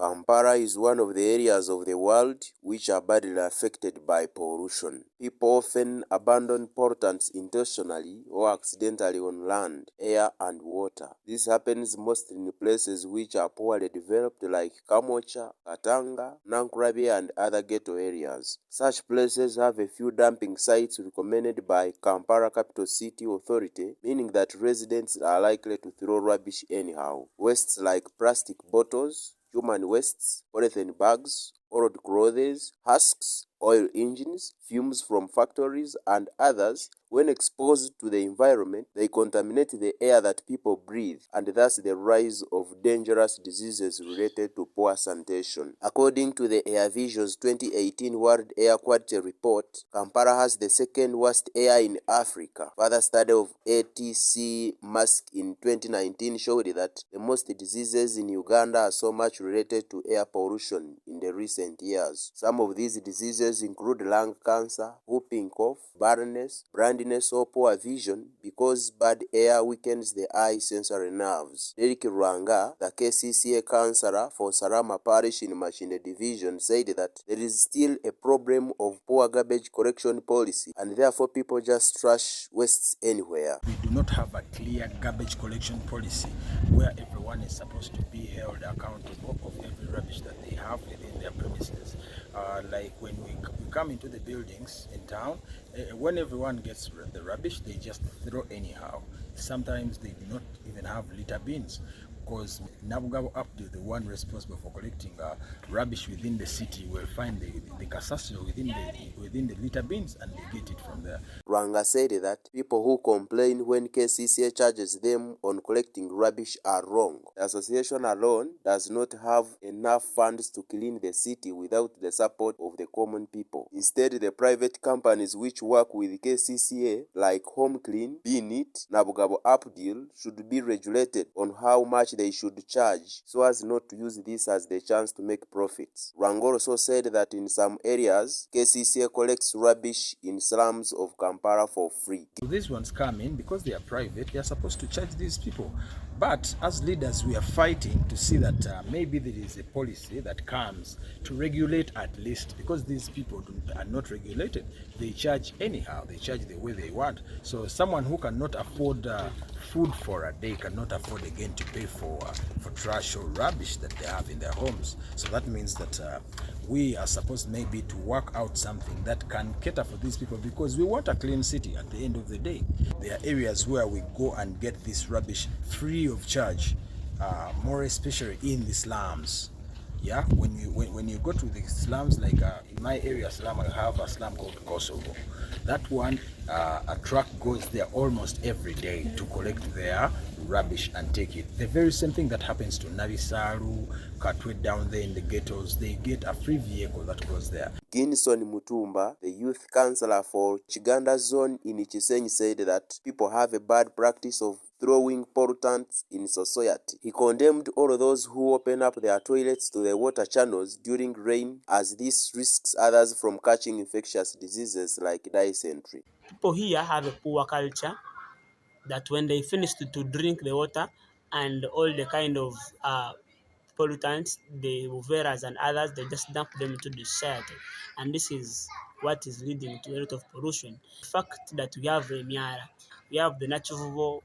Kampala is one of the areas of the world which are badly affected by pollution. People often abandon pollutants intentionally or accidentally on land, air, and water. This happens mostly in places which are poorly developed like Kcca, Katanga, Nankrabi, and other ghetto areas. Such places have a few dumping sites recommended by Kampala Capital City Authority, meaning that residents are likely to throw rubbish anyhow. Wastes like plastic bottles, human wastes, polythene bags, old clothes, husks, oil engines, fumes from factories, and others, when exposed to the environment, they contaminate the air that people breathe, and thus the rise of dangerous diseases related to poor sanitation. According to the Air Vision's 2018 World Air Quality Report, Kampala has the second worst air in Africa. Further study of ATC mask in 2019 showed that the most diseases in Uganda are so much related to air pollution in the recent years. Some of these diseases include lung cancer, whooping cough, barrenness, blindness, or poor vision because bad air weakens the eye sensory nerves. Derek Rwanga, the Kcca councillor for Salama Parish in Machine Division, said that there is still a problem of poor garbage collection policy, and therefore people just trash wastes anywhere. We do not have a clear garbage collection policy where everyone is supposed to be held accountable of every rubbish that they have within their premises. Like when we come into the buildings in town, when everyone gets the rubbish, they just throw anyhow. Sometimes they do not even have litter bins, because Nabugabo up to the one responsible for collecting rubbish within the city will find the Kcca within the litter bins, and they get it from there. Rwanga said that people who complain when Kcca charges them on collecting rubbish are wrong. The association alone does not have enough funds to clean the city without the support of the common people. Instead, the private companies which work with Kcca, like Home Clean, Beanit, Nabugabo Updeal, should be regulated on how much they should charge so as not to use this as the chance to make profits. Rwanga also said that in some areas, Kcca collects rubbish in slums of Kampala for free. These ones come in because they are private, they are supposed to charge these people. But as leaders, we are fighting to see that maybe there is a policy that comes to regulate at least, because these people are not regulated. They charge anyhow, they charge the way they want. So someone who cannot afford food for a day cannot afford again to pay for trash or rubbish that they have in their homes. So that means that we are supposed maybe to work out something that can cater for these people, because we want a clean city at the end of the day. There are areas where we go and get this rubbish free of charge, more especially in the slums. Yeah, when you go to the slums, like in my area slum, I have a slum called Kosovo. That one, a truck goes there almost every day to collect their rubbish and take it. The very same thing that happens to Nabisaru, Katwe down there in the ghettos, they get a free vehicle that goes there. Ginson Mutumba, the youth councillor for Chiganda zone in Kcca, said that people have a bad practice of throwing pollutants in society. He condemned all those who open up their toilets to the water channels during rain, as this risks others from catching infectious diseases like dysentery. People here have a poor culture that when they finish to drink the water and all the kind of pollutants, the uveras and others, they just dump them into the society. And this is what is leading to a lot of pollution. The fact that we have a Miara, we have the natural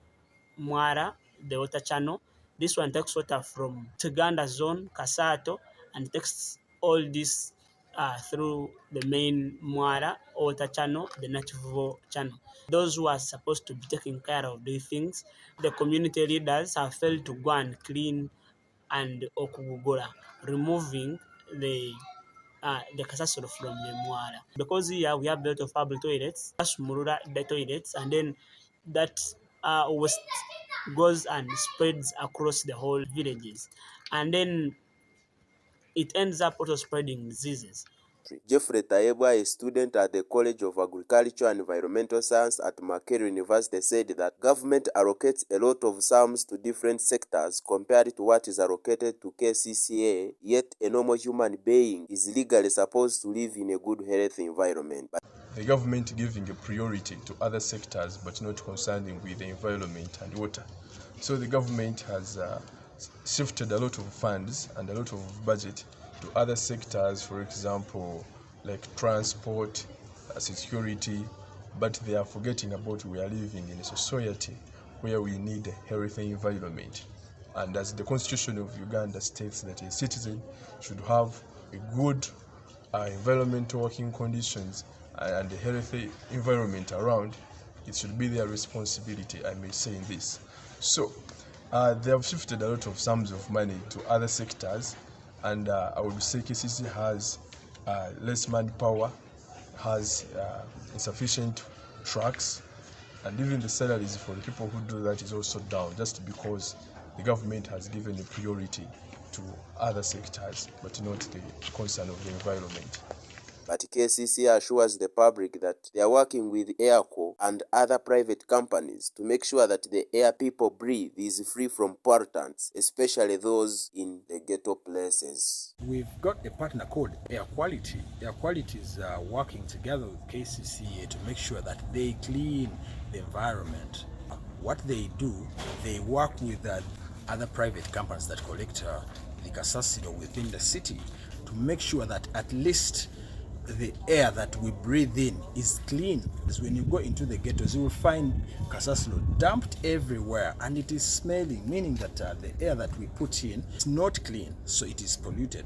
Mwara, the water channel. This one takes water from Uganda zone, Kasato, and takes all this through the main Mwara water channel, the natural channel. Those who are supposed to be taking care of these things, the community leaders have failed to go and clean and okugugula, removing the Kasasolo from the Mwara. Because here we have a lot of public toilets, that's Murura the toilets, and then that waste goes and spreads across the whole villages. And then it ends up also spreading diseases. Jeffrey Taebwa, a student at the College of Agriculture and Environmental Science at Makerere University, said that government allocates a lot of sums to different sectors compared to what is allocated to Kcca, yet a normal human being is legally supposed to live in a good healthy environment. The government giving a priority to other sectors but not concerning with the environment and water. So the government has shifted a lot of funds and a lot of budget to other sectors, for example, like transport, security, but they are forgetting about we are living in a society where we need a healthy environment. And as the constitution of Uganda states that a citizen should have a good environmental working conditions and a healthy environment around, it should be their responsibility, I may say in this. So they have shifted a lot of sums of money to other sectors, and I would say Kcca has less manpower, has insufficient trucks, and even the salaries for the people who do that is also down, just because the government has given a priority to other sectors, but not the concern of the environment. But Kcca assures the public that they are working with Airco and other private companies to make sure that the air people breathe is free from pollutants, especially those in the ghetto places. We've got a partner called Air Quality. Air Quality is working together with Kcca to make sure that they clean the environment. What they do, they work with other private companies that collect the Kcca within the city to make sure that at least the air that we breathe in is clean. Because when you go into the ghettos, you will find Kcca dumped everywhere and it is smelling, meaning that the air that we put in is not clean, so it is polluted.